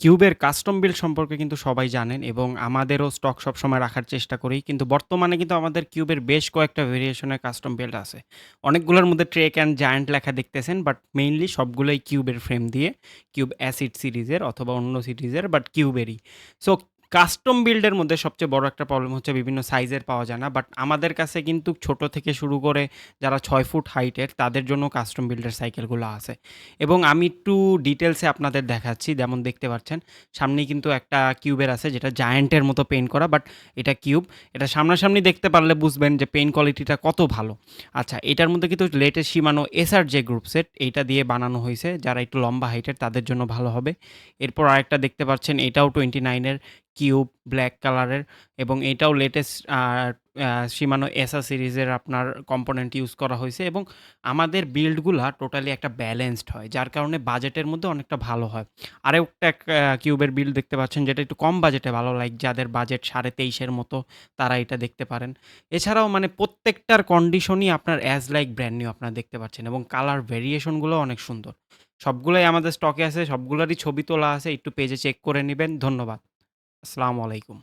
কিউবের custom build সম্পর্কে কিন্তু সবাই জানেন এবং আমাদেরও স্টক সবসময় রাখার চেষ্টা করি। কিন্তু বর্তমানে কিন্তু আমাদের কিউবের বেশ কয়েকটা ভেরিয়েশনের কাস্টম বিল্ড আছে। অনেকগুলোর মধ্যে ট্রেক অ্যান্ড জায়ান্ট লেখা দেখতেছেন, বাট মেইনলি সবগুলোই কিউবের ফ্রেম দিয়ে, কিউব অ্যাসিড সিরিজের অথবা অন্য সিরিজের, বাট কিউবেরই। সো কাস্টম বিল্ডের মধ্যে সবচেয়ে বড় একটা প্রবলেম হচ্ছে বিভিন্ন সাইজের পাওয়া যায় না। বাট আমাদের কাছে কিন্তু ছোট থেকে শুরু করে যারা ৬ ফুট হাইটের তাদের জন্য কাস্টম বিল্ডের সাইকেলগুলো আছে। এবং আমি একটু ডিটেলসে আপনাদের দেখাচ্ছি। যেমন দেখতে পাচ্ছেন, সামনেই কিন্তু একটা কিউবের আছে যেটা জায়ান্টের মতো পেইন্ট করা, বাট এটা কিউব। এটা সামনাসামনি দেখতে পারলে বুঝবেন যে পেইন্ট কোয়ালিটিটা কত ভালো। আচ্ছা, এটার মধ্যে কিন্তু latest Shimano SRJ group set এইটা দিয়ে বানানো হইছে। যারা একটু লম্বা হাইটের তাদের জন্য ভালো হবে। এরপর আরেকটা দেখতে পাচ্ছেন, এটাও 29 এর কিউব, ব্ল্যাক কালারের, এবং এটাও লেটেস্ট Shimano এসা সিরিজের আপনার কম্পোনেন্ট ইউজ করা হইছে। এবং আমাদের বিল্ডগুলা টোটালি একটা ব্যালেন্সড হয়, যার কারণে বাজেটের মধ্যে অনেকটা ভালো হয়। আরেকটা কিউবের বিল্ড দেখতে পাচ্ছেন যেটা একটু কম বাজেটে ভালো, লাইক যাদের বাজেট 23,500 মতো, তারা এটা দেখতে পারেন। এছাড়াও মানে প্রত্যেকটার কন্ডিশনই আপনার অ্যাজ লাইক ব্র্যান্ড নিউ আপনারা দেখতে পাচ্ছেন, এবং কালার ভেরিয়েশনগুলো অনেক সুন্দর। সবগুলোই আমাদের স্টকে আছে, সবগুলোরই ছবি তোলা আছে, একটু পেজে চেক করে নিবেন। ধন্যবাদ। আসসালামু আলাইকুম।